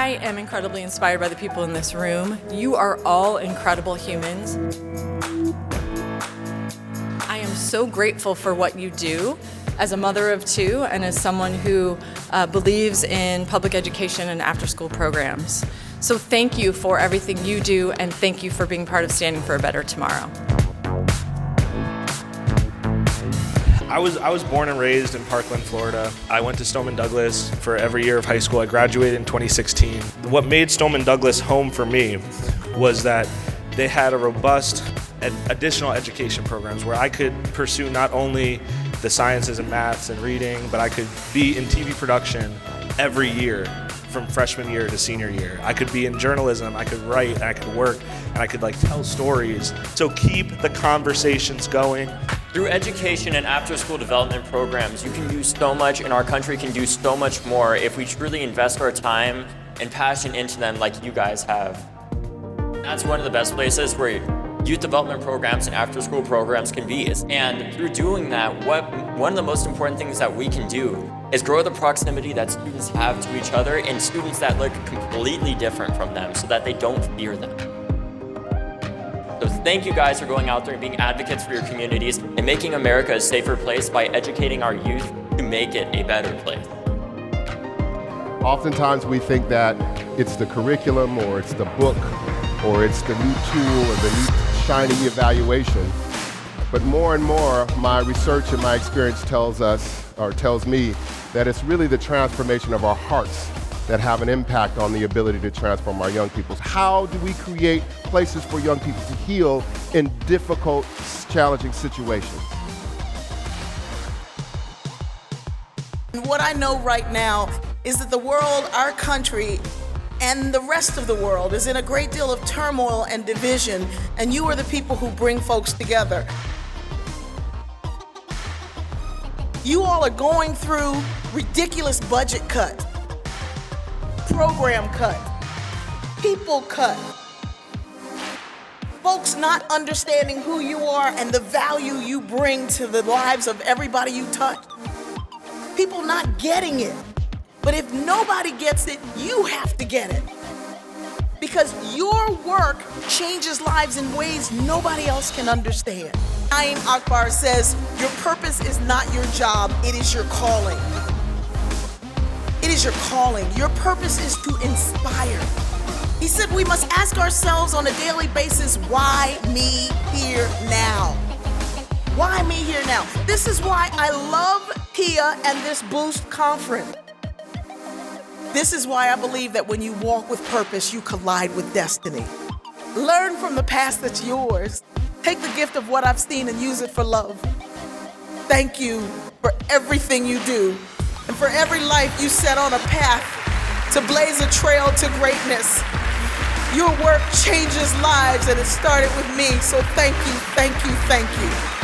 I am incredibly inspired by the people in this room. You are all incredible humans. I am so grateful for what you do as a mother of two and as someone who believes in public education and after-school programs. So thank you for everything you do, and thank you for being part of Standing for a Better Tomorrow. I was born and raised in Parkland, Florida. I went to Stoneman Douglas for every year of high school. I graduated in 2016. What made Stoneman Douglas home for me was that they had a robust additional education programs where I could pursue not only the sciences and maths and reading, but I could be in TV production every year from freshman year to senior year. I could be in journalism, I could write, and I could work, and I could tell stories. So keep the conversations going. Through education and after-school development programs, you can do so much, and our country can do so much more if we truly invest our time and passion into them like you guys have. That's one of the best places where youth development programs and after-school programs can be. And through doing that, one of the most important things that we can do is grow the proximity that students have to each other and students that look completely different from them so that they don't fear them. So thank you guys for going out there and being advocates for your communities and making America a safer place by educating our youth to make it a better place. Oftentimes we think that it's the curriculum or it's the book or it's the new tool or the new shiny evaluation. But more and more, my research and my experience tells me that it's really the transformation of our hearts that have an impact on the ability to transform our young people. How do we create places for young people to heal in difficult, challenging situations? What I know right now is that the world, our country, and the rest of the world is in a great deal of turmoil and division, and you are the people who bring folks together. You all are going through ridiculous budget cuts, program cut, people cut, folks not understanding who you are and the value you bring to the lives of everybody you touch, people not getting it. But if nobody gets it, you have to get it. Because your work changes lives in ways nobody else can understand. Naeem Akbar says, your purpose is not your job, it is your calling. It is your calling. Your purpose is to inspire. He said we must ask ourselves on a daily basis, why me here now? Why me here now? This is why I love PIA and this Boost conference. This is why I believe that when you walk with purpose, you collide with destiny. Learn from the past that's yours. Take the gift of what I've seen and use it for love. Thank you for everything you do and for every life you set on a path to blaze a trail to greatness. Your work changes lives and it started with me, so thank you, thank you, thank you.